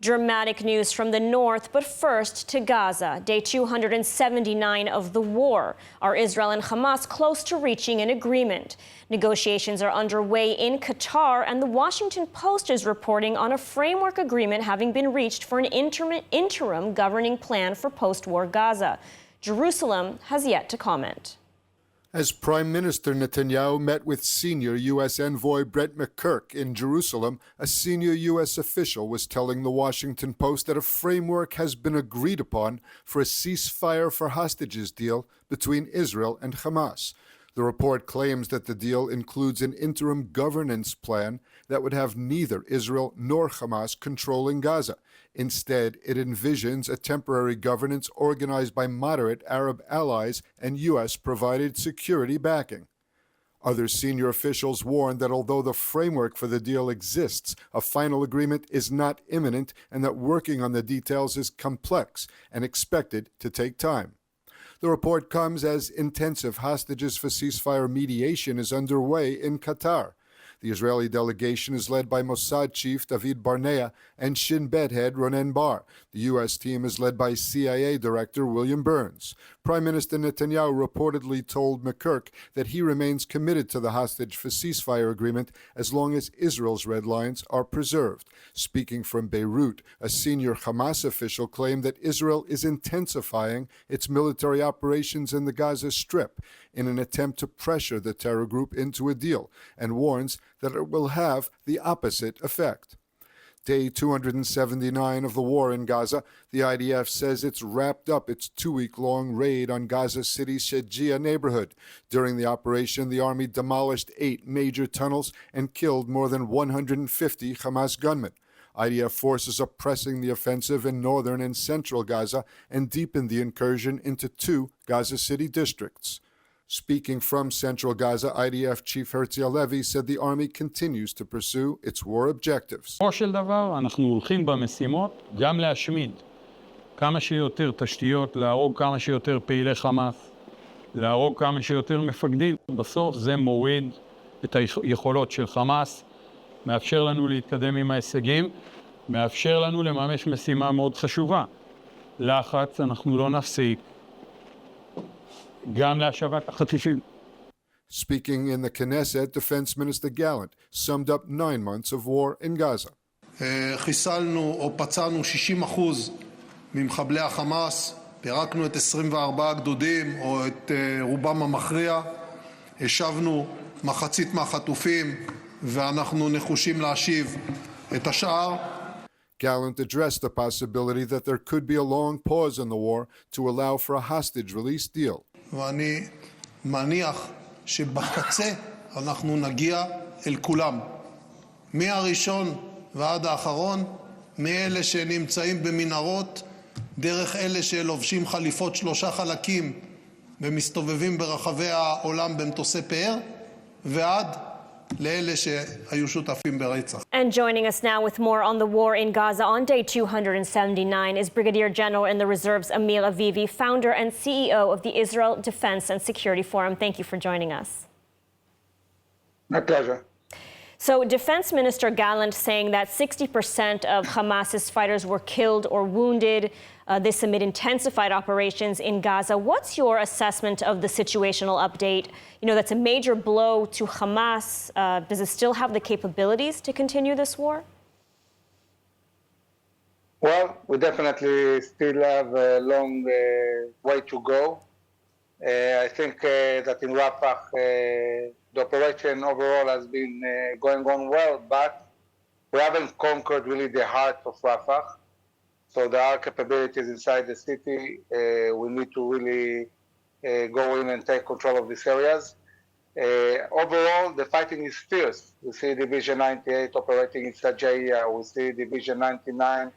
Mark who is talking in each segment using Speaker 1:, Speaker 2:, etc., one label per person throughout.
Speaker 1: Dramatic news from the north, but first to Gaza. Day 279 of the war. Are Israel and Hamas close to reaching an agreement? Negotiations are underway in Qatar, and the Washington Post is reporting on a framework agreement having been reached for an interim governing plan for post-war Gaza. Jerusalem has yet to comment.
Speaker 2: As Prime Minister Netanyahu met with senior U.S. envoy Brett McGurk in Jerusalem, a senior U.S. official was telling the Washington Post that a framework has been agreed upon for a ceasefire for hostages deal between Israel and Hamas. The report claims that the deal includes an interim governance plan that would have neither Israel nor Hamas controlling Gaza. Instead, it envisions a temporary governance organized by moderate Arab allies and U.S.-provided security backing. Other senior officials warned that although the framework for the deal exists, a final agreement is not imminent and that working on the details is complex and expected to take time. The report comes as intensive hostages for ceasefire mediation is underway in Qatar. The Israeli delegation is led by Mossad chief David Barnea and Shin Bet head Ronen Bar. The U.S. team is led by CIA Director William Burns. Prime Minister Netanyahu reportedly told McGurk that he remains committed to the hostage for ceasefire agreement as long as Israel's red lines are preserved. Speaking from Beirut, a senior Hamas official claimed that Israel is intensifying its military operations in the Gaza Strip in an attempt to pressure the terror group into a deal, and warns that it will have the opposite effect. Day 279 of the war in Gaza, the IDF says it's wrapped up its 2-week-long raid on Gaza City's Shejia neighborhood. During the operation, the army demolished 8 major tunnels and killed more than 150 Hamas gunmen. IDF forces are pressing the offensive in northern and central Gaza and deepened the incursion into 2 Gaza City districts. Speaking from central Gaza, IDF Chief Herzi Halevi said the army continues to pursue its war objectives.
Speaker 3: בסופו של דבר אנחנו הולכים במשימות גם להשמיד כמה שיותר תשתיות, להרוג כמה שיותר פעילי חמאס, להרוג כמה שיותר מפקדים. בסוף זה מוריד את היכולות של חמאס, מאפשר לנו להתקדם עם ההישגים, מאפשר לנו לממש משימה מאוד חשובה. לחץ אנחנו לא נפסיק.
Speaker 2: Speaking in the Knesset, Defense Minister Gallant summed up 9 months of war in Gaza.
Speaker 4: חיסלנו או פצענו 60% ממחבלי החמאס, פירקנו את 24 הגדודים או את רובם המכריע, השבנו מחצית מהחטופים ואנחנו נחושים להשיב את השאר.
Speaker 2: Gallant addressed the possibility that there could be a long pause in the war to allow for a hostage release deal.
Speaker 4: ואני מניח שבקצה אנחנו נגיע אל כולם. מהראשון ועד האחרון, מאלה שנמצאים במנהרות, דרך אלה שלובשים חליפות 3 חלקים ומסתובבים ברחבי העולם במטוסי פאר, ועד לאלה שהיו שותפים ברצח.
Speaker 1: And joining us now with more on the war in Gaza on day 279 is Brigadier General in the Reserves Amil Avivi, founder and CEO of the Israel Defense and Security Forum. Thank you for joining us.
Speaker 5: My pleasure.
Speaker 1: So Defense Minister Gallant saying that 60% of Hamas's fighters were killed or wounded. This amid intensified operations in Gaza. What's your assessment of the situational update? You know, that's a major blow to Hamas. Does it still have the capabilities to continue this war?
Speaker 5: Well, we definitely still have a long way to go. I think that in Rafah, the operation overall has been going on well, but we haven't conquered really the heart of Rafah. So there are capabilities inside the city. We need to really go in and take control of these areas. Overall, the fighting is fierce. We see Division 98 operating in Shejia. We see Division 99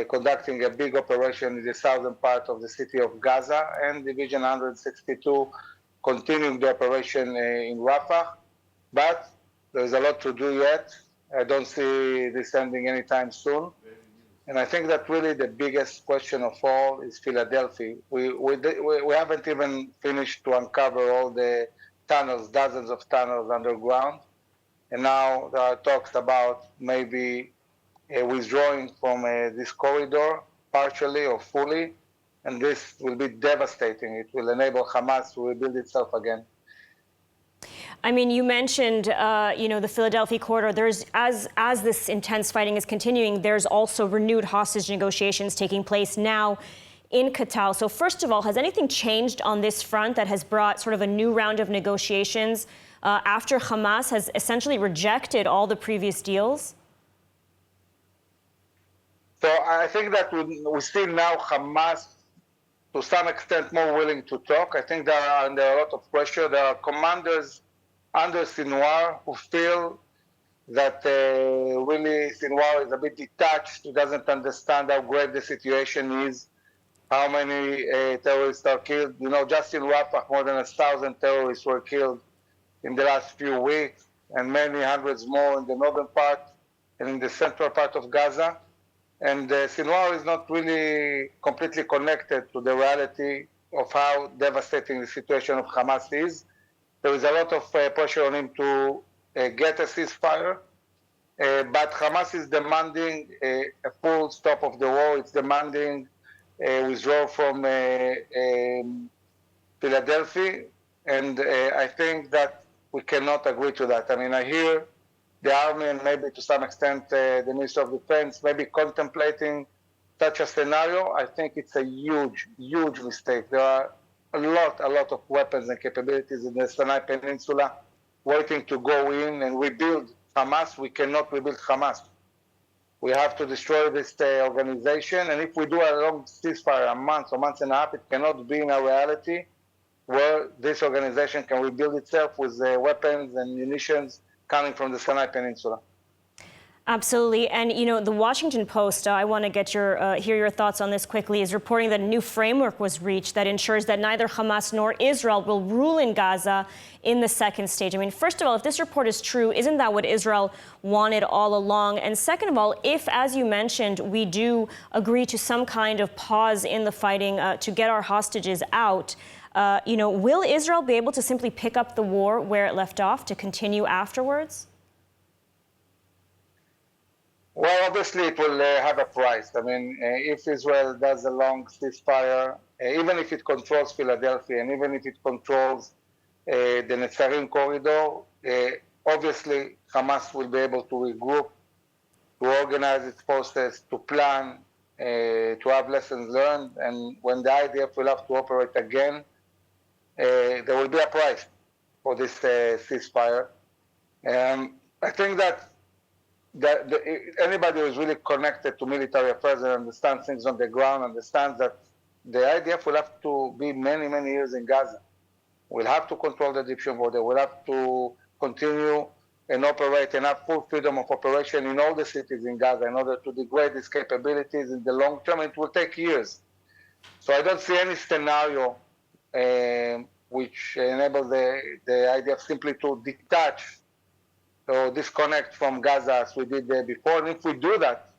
Speaker 5: conducting a big operation in the southern part of the city of Gaza, and Division 162 continuing the operation in Rafah. But there's a lot to do yet. I don't see this ending anytime soon. And I think that really the biggest question of all is Philadelphia. We haven't even finished to uncover all the tunnels, dozens of tunnels underground. And now there are talks about maybe withdrawing from this corridor, partially or fully, and this will be devastating. It will enable Hamas to rebuild itself again.
Speaker 1: I mean, you mentioned, the Philadelphia corridor. There's, as this intense fighting is continuing, there's also renewed hostage negotiations taking place now in Qatar. So first of all, has anything changed on this front that has brought sort of a new round of negotiations after Hamas has essentially rejected all the previous deals?
Speaker 5: So I think that we see now Hamas, to some extent, more willing to talk. I think there are under a lot of pressure. There are commanders under Sinwar who feel that really Sinwar is a bit detached. He doesn't understand how great the situation is, how many terrorists are killed. Just in Rafah, more than 1,000 terrorists were killed in the last few weeks, and many hundreds more in the northern part and in the central part of Gaza. And Sinwar is not really completely connected to the reality of how devastating the situation of Hamas is. There is a lot of pressure on him to get a ceasefire, but Hamas is demanding a full stop of the war. It's demanding withdrawal from Philadelphia, and I think that we cannot agree to that. I mean, I hear the army and maybe to some extent the Minister of Defense maybe contemplating such a scenario. I think it's a huge, huge mistake. There are a lot of weapons and capabilities in the Sinai Peninsula waiting to go in and rebuild Hamas. We cannot rebuild Hamas. We have to destroy this organization, and if we do a long ceasefire, a month or months and a half, it cannot be in a reality where this organization can rebuild itself with weapons and munitions coming from the Sinai Peninsula.
Speaker 1: Absolutely. And, the Washington Post, I want to get hear your thoughts on this quickly, is reporting that a new framework was reached that ensures that neither Hamas nor Israel will rule in Gaza in the second stage. I mean, first of all, if this report is true, isn't that what Israel wanted all along? And second of all, if, as you mentioned, we do agree to some kind of pause in the fighting to get our hostages out, will Israel be able to simply pick up the war where it left off to continue afterwards?
Speaker 5: Well, obviously it will have a price. I mean, if Israel does a long ceasefire, even if it controls Philadelphia and even if it controls the Netzarim corridor, obviously Hamas will be able to regroup, to organize its forces, to plan, to have lessons learned, and when the IDF will have to operate again, there will be a price for this ceasefire. I think that anybody who is really connected to military affairs and understands things on the ground understands that the IDF will have to be many, many years in Gaza. We'll have to control the Egyptian border. We'll have to continue and operate and have full freedom of operation in all the cities in Gaza in order to degrade its capabilities in the long term. It will take years. So I don't see any scenario which enables the IDF simply to detach or disconnect from Gaza as we did before. And if we do that,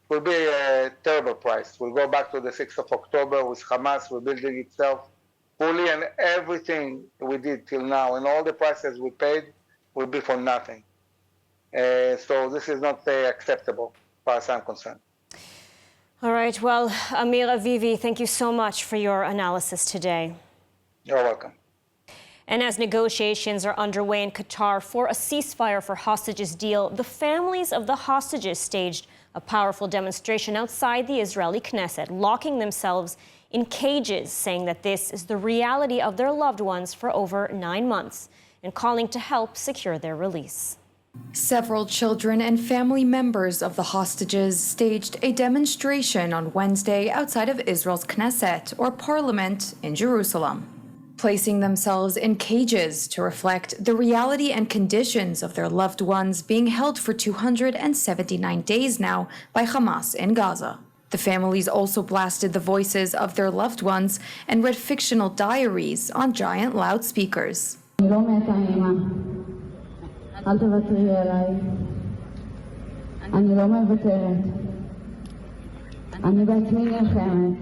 Speaker 5: it will be a terrible price. We'll go back to the 6th of October with Hamas rebuilding itself fully, and everything we did till now and all the prices we paid will be for nothing. So this is not acceptable as far as I'm concerned.
Speaker 1: All right. Well, Amir Avivi, thank you so much for your analysis today.
Speaker 5: You're welcome.
Speaker 1: And as negotiations are underway in Qatar for a ceasefire for hostages deal, the families of the hostages staged a powerful demonstration outside the Israeli Knesset, locking themselves in cages, saying that this is the reality of their loved ones for over 9 months, and calling to help secure their release.
Speaker 6: Several children and family members of the hostages staged a demonstration on Wednesday outside of Israel's Knesset, or parliament, in Jerusalem, placing themselves in cages to reflect the reality and conditions of their loved ones being held for 279 days now by Hamas in Gaza. The families also blasted the voices of their loved ones and read fictional diaries on giant loudspeakers.
Speaker 7: אל תוותרי עליי. אני לא מוותרת. אני בעצמי נלחמת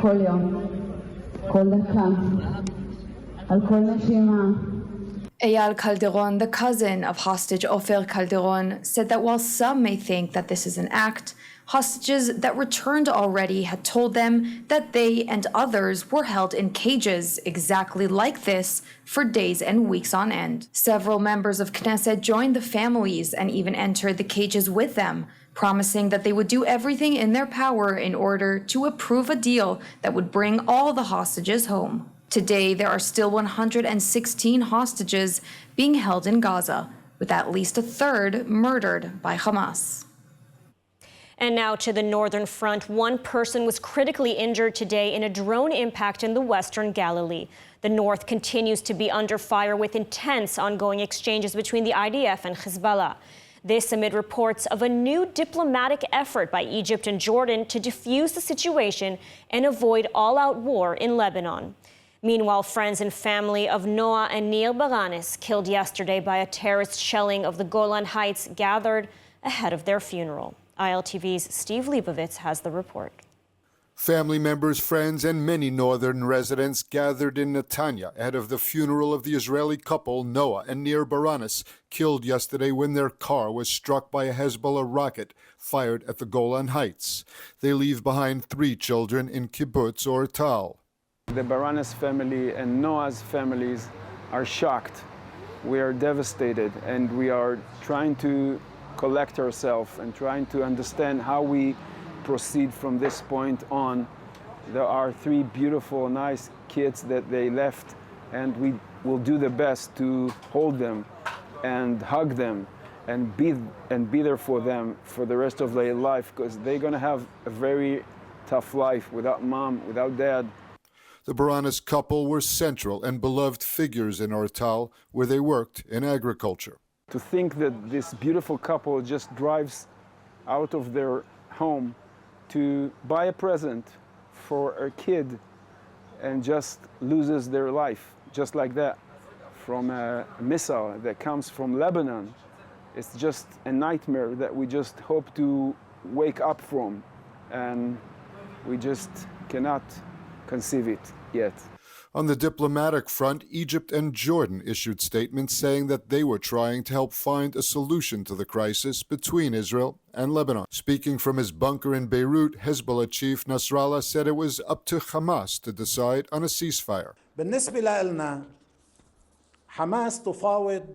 Speaker 7: כל יום, כל דקה, על כל נשימה.
Speaker 6: Eyal Calderon, the cousin of hostage Ofer Calderon, said that while some may think that this is an act, hostages that returned already had told them that they and others were held in cages exactly like this for days and weeks on end. Several members of Knesset joined the families and even entered the cages with them, promising that they would do everything in their power in order to approve a deal that would bring all the hostages home. Today, there are still 116 hostages being held in Gaza, with at least a third murdered by Hamas.
Speaker 1: And now to the northern front. One person was critically injured today in a drone impact in the western Galilee. The north continues to be under fire with intense ongoing exchanges between the IDF and Hezbollah. This amid reports of a new diplomatic effort by Egypt and Jordan to defuse the situation and avoid all-out war in Lebanon. Meanwhile, friends and family of Noah and Nir Baranes, killed yesterday by a terrorist shelling of the Golan Heights, gathered ahead of their funeral. ILTV's Steve Leibovitz has the report.
Speaker 2: Family members, friends, and many northern residents gathered in Netanya ahead of the funeral of the Israeli couple Noah and Nir Baranes, killed yesterday when their car was struck by a Hezbollah rocket fired at the Golan Heights. They leave behind 3 children in kibbutz or Tal.
Speaker 8: The Baranes family and Noah's families are shocked. We are devastated, and we are trying to collect ourselves and trying to understand how we proceed from this point on. There are 3 beautiful, nice kids that they left, and we will do the best to hold them and hug them and be there for them for the rest of their life, because they're going to have a very tough life without mom, without dad.
Speaker 2: The Baranes couple were central and beloved figures in Ortal, where they worked in agriculture.
Speaker 8: To think that this beautiful couple just drives out of their home to buy a present for a kid and just loses their life, just like that, from a missile that comes from Lebanon. It's just a nightmare that we just hope to wake up from, and we just cannot conceive it yet.
Speaker 2: On the diplomatic front, Egypt and Jordan issued statements saying that they were trying to help find a solution to the crisis between Israel and Lebanon. Speaking from his bunker in Beirut, Hezbollah chief Nasrallah said it was up to Hamas to decide on a ceasefire.
Speaker 9: بالنسبة لنا حماس تفاوض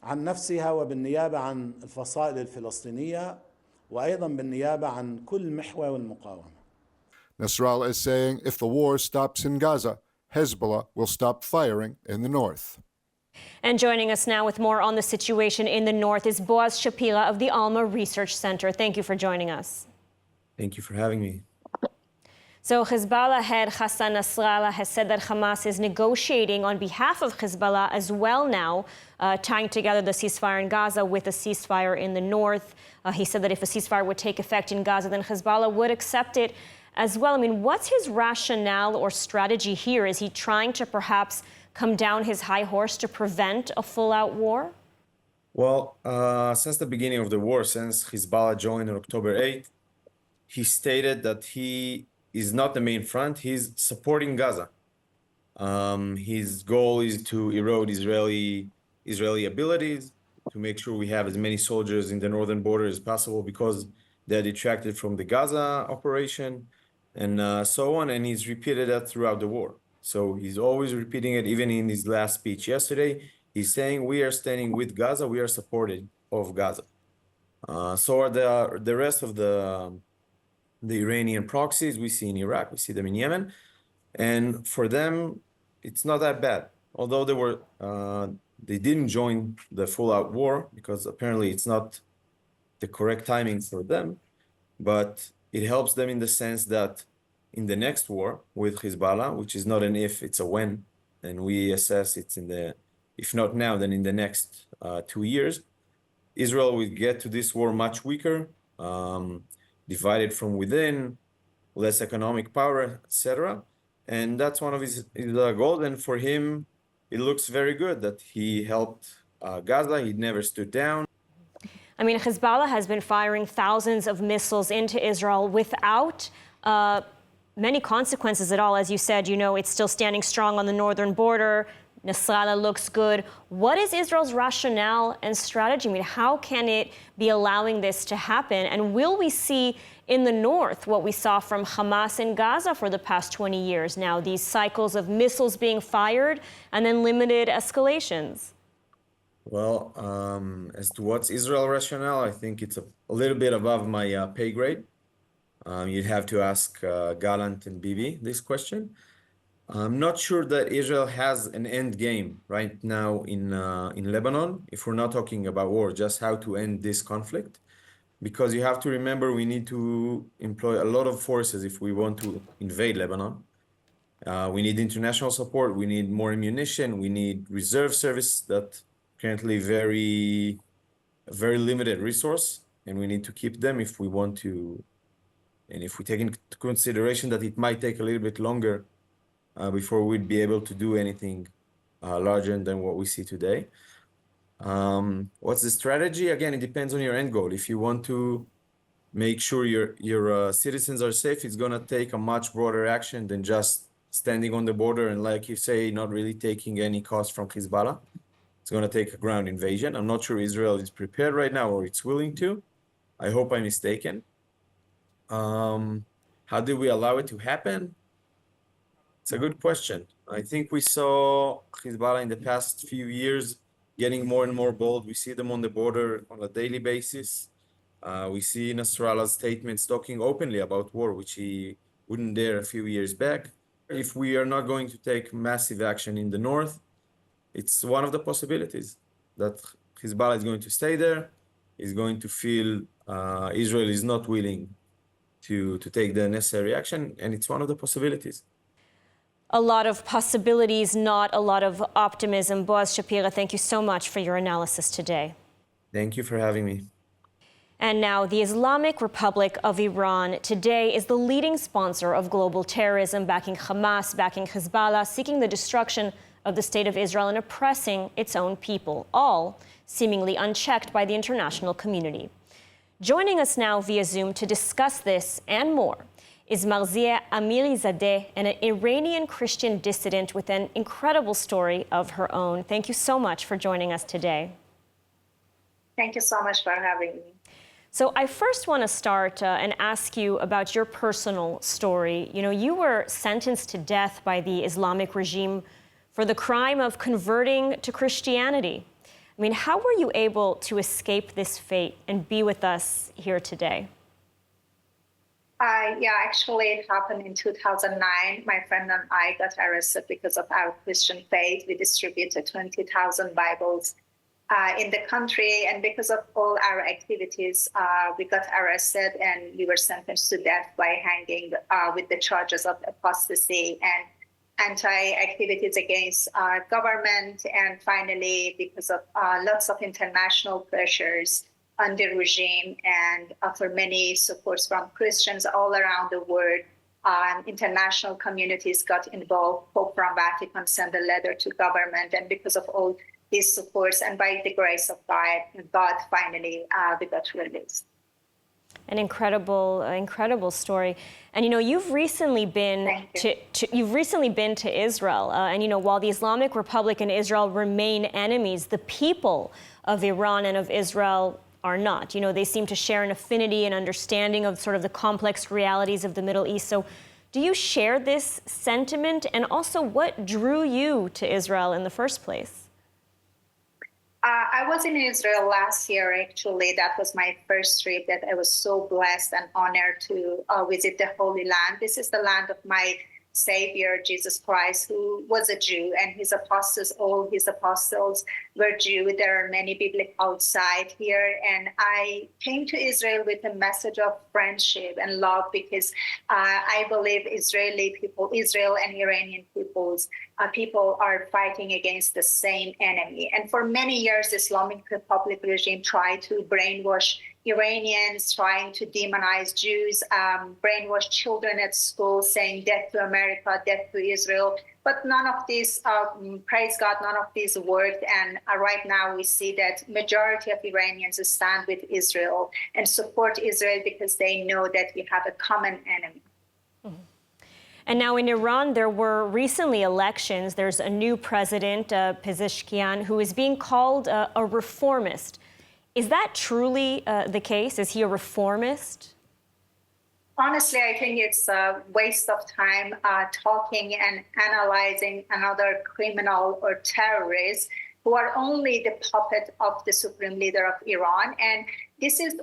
Speaker 9: عن نفسها وبالنيابة عن الفصائل الفلسطينية وأيضا بالنيابة عن كل محور والمقاومة.
Speaker 2: Nasrallah is saying if the war stops in Gaza, Hezbollah will stop firing in the north.
Speaker 1: And joining us now with more on the situation in the north is Boaz Shaila of the Alma Research Center. Thank you for joining us.
Speaker 10: Thank you for having me.
Speaker 1: So Hezbollah head Hassan Nasrallah has said that Hamas is negotiating on behalf of Hezbollah as well now, tying together the ceasefire in Gaza with a ceasefire in the north. He said that if a ceasefire would take effect in Gaza, then Hezbollah would accept it as well. I mean, what's his rationale or strategy here? Is he trying to perhaps come down his high horse to prevent a full-out war?
Speaker 10: Well, since the beginning of the war, since Hezbollah joined on October 8th, he stated that he is not the main front, he's supporting Gaza. His goal is to erode Israeli abilities, to make sure we have as many soldiers in the northern border as possible because they're detracted from the Gaza operation, and so on, and he's repeated that throughout the war. So he's always repeating it, even in his last speech yesterday. He's saying, we are standing with Gaza, we are supported of Gaza. So are the rest of the Iranian proxies we see in Iraq, we see them in Yemen, and for them, it's not that bad. Although they didn't join the full-out war because apparently it's not the correct timing for them, but it helps them in the sense that in the next war with Hezbollah, which is not an if, it's a when, and we assess it's in the, if not now, then in the next 2 years, Israel will get to this war much weaker, divided from within, less economic power, etc. And that's one of his goals. And for him, it looks very good that he helped Gaza. He never stood down.
Speaker 1: I mean, Hezbollah has been firing thousands of missiles into Israel without many consequences at all. As you said, you know, it's still standing strong on the northern border. Nasrallah looks good. What is Israel's rationale and strategy? I mean, how can it be allowing this to happen? And will we see in the north what we saw from Hamas in Gaza for the past 20 years now, these cycles of missiles being fired and then limited escalations?
Speaker 10: Well, as to what's Israel rationale, I think it's a little bit above my pay grade. You'd have to ask Gallant and Bibi this question. I'm not sure that Israel has an end game right now in Lebanon, if we're not talking about war, just how to end this conflict. Because you have to remember, we need to employ a lot of forces if we want to invade Lebanon. We need international support, we need more ammunition, we need reserve service that currently very limited resource, and we need to keep them if we want to. And if we take into consideration that it might take a little bit longer before we'd be able to do anything larger than what we see today. What's the strategy? Again, it depends on your end goal. If you want to make sure your citizens are safe, it's gonna take a much broader action than just standing on the border and, like you say, not really taking any cost from Hezbollah. It's gonna take a ground invasion. I'm not sure Israel is prepared right now or it's willing to. I hope I'm mistaken. How do we allow it to happen? It's a good question. I think we saw Hezbollah in the past few years getting more and more bold. We see them on the border on a daily basis. We see Nasrallah's statements talking openly about war, which he wouldn't dare a few years back. If we are not going to take massive action in the north, it's one of the possibilities that Hezbollah is going to stay there, is going to feel Israel is not willing to take the necessary action, and it's one of the possibilities.
Speaker 1: A lot of possibilities, not a lot of optimism. Boaz Shapira, thank you so much for your analysis today.
Speaker 10: Thank you for having me.
Speaker 1: And now, the Islamic Republic of Iran today is the leading sponsor of global terrorism, backing Hamas, backing Hezbollah, seeking the destruction of the state of Israel and oppressing its own people, all seemingly unchecked by the international community. Joining us now via Zoom to discuss this and more is Amir Zade, an Iranian Christian dissident with an incredible story of her own. Thank you so much for joining us today.
Speaker 11: Thank you so much for having me.
Speaker 1: So I first want to start and ask you about your personal story. You know, you were sentenced to death by the Islamic regime for the crime of converting to Christianity. I mean, how were you able to escape this fate and be with us here today?
Speaker 11: Yeah, actually it happened in 2009. My friend and I got arrested because of our Christian faith. We distributed 20,000 Bibles in the country, and because of all our activities, we got arrested and we were sentenced to death by hanging with the charges of apostasy and anti-activities against government. And finally, because of lots of international pressures on the regime and for many supports from Christians all around the world, international communities got involved. Pope from Vatican sent a letter to government, and because of all these supports and by the grace of God finally we got released.
Speaker 1: An incredible story. And you know, you've recently been to Israel, and you know, while the Islamic Republic and Israel remain enemies, the people of Iran and of Israel are not. You know, they seem to share an affinity and understanding of sort of the complex realities of the Middle East. So do you share this sentiment? And also, what drew you to Israel in the first place?
Speaker 11: I was in Israel last year, actually. That was my first trip that I was so blessed and honored to visit the Holy Land. This is the land of my Savior, Jesus Christ, who was a Jew, and his apostles, all his apostles were Jew. There are many biblical outside here, and I came to Israel with a message of friendship and love because I believe Israeli people, Israel and Iranian people are fighting against the same enemy. And for many years, the Islamic Republic regime tried to brainwash Iranians, trying to demonize Jews, brainwash children at school, saying death to America, death to Israel. But none of these, praise God, none of these worked. And right now we see that majority of Iranians stand with Israel and support Israel because they know that we have a common enemy.
Speaker 1: Mm-hmm. And now in Iran, there were recently elections. There's a new president, Pezeshkian, who is being called a reformist. Is that truly the case? Is he a reformist?
Speaker 11: Honestly, I think it's a waste of time talking and analyzing another criminal or terrorist who are only the puppet of the supreme leader of Iran. And this is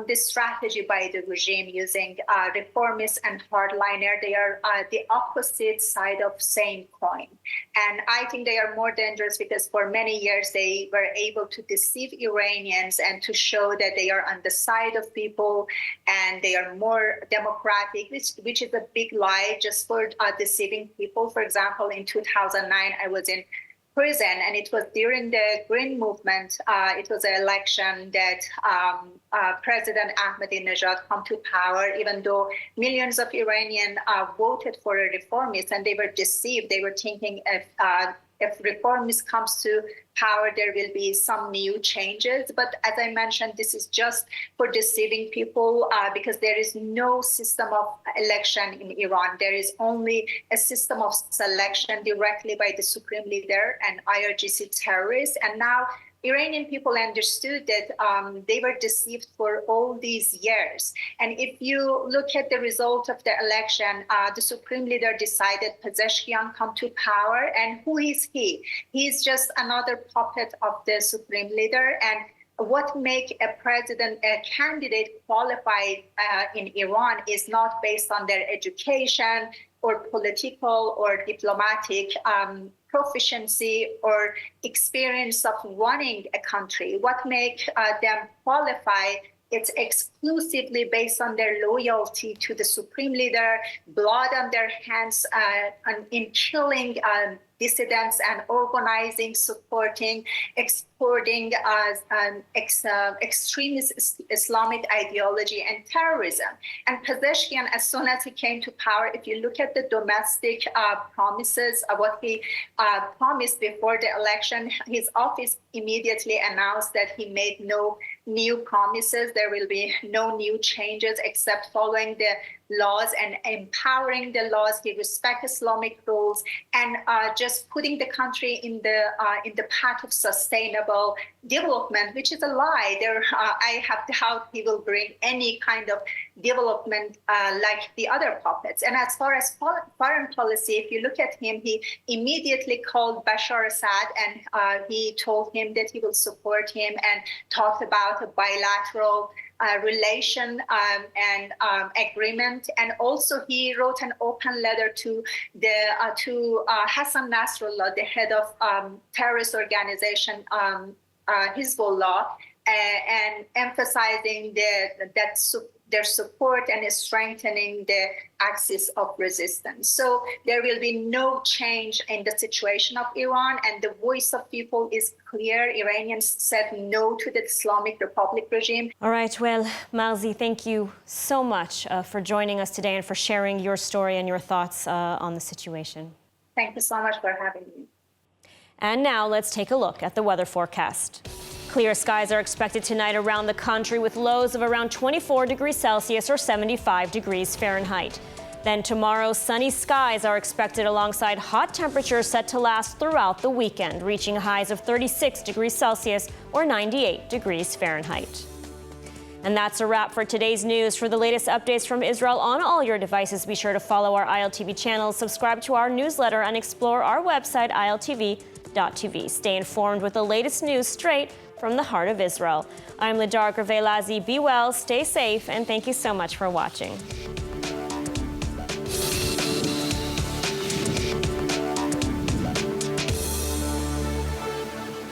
Speaker 11: the strategy by the regime using reformists and hardliner. They are the opposite side of same coin. And I think they are more dangerous because for many years they were able to deceive Iranians and to show that they are on the side of people and they are more democratic, which is a big lie just for deceiving people. For example, in 2009, I was in prison, and it was during the Green Movement. It was an election that President Ahmadinejad come to power, even though millions of Iranians voted for a reformist, and they were deceived. They were thinking if reformist comes to power, there will be some new changes. But as I mentioned, this is just for deceiving people because there is no system of election in Iran. There is only a system of selection directly by the supreme leader and IRGC terrorists. And now Iranian people understood that they were deceived for all these years. And if you look at the result of the election, the supreme leader decided Pezeshkian come to power. And who is he? He's just another puppet of the supreme leader. And what makes a president, a candidate qualified in Iran is not based on their education or political or diplomatic proficiency or experience of running a country. What makes them qualify? It's exclusively based on their loyalty to the supreme leader, blood on their hands in killing dissidents and organizing, supporting, exporting extremist Islamic ideology and terrorism. And Pezeshkian, as soon as he came to power, if you look at the domestic promises of what he promised before the election, his office immediately announced that he made no new promises. There will be no new changes except following the laws and empowering the laws. He respects Islamic rules and just putting the country in the path of sustainable development, which is a lie. I have doubt he will bring any kind of development like the other puppets. And as far as foreign policy, if you look at him, he immediately called Bashar Assad and he told him that he will support him and talked about a bilateral relation and agreement. And also he wrote an open letter to Hassan Nasrallah, the head of terrorist organization Hezbollah, and emphasizing their support and strengthening the axis of resistance. So there will be no change in the situation of Iran, and the voice of people is clear. Iranians said no to the Islamic Republic regime.
Speaker 1: All right, well, Marzi, thank you so much for joining us today and for sharing your story and your thoughts on the situation.
Speaker 11: Thank you so much for having me.
Speaker 1: And now let's take a look at the weather forecast. Clear skies are expected tonight around the country with lows of around 24 degrees Celsius or 75 degrees Fahrenheit. Then tomorrow, sunny skies are expected alongside hot temperatures set to last throughout the weekend, reaching highs of 36 degrees Celsius or 98 degrees Fahrenheit. And that's a wrap for today's news. For the latest updates from Israel on all your devices, be sure to follow our ILTV channel, subscribe to our newsletter, and explore our website, ILTV.tv. Stay informed with the latest news straight from the heart of Israel. I'm Ladar Gravelazi. Be well, stay safe, and thank you so much for watching.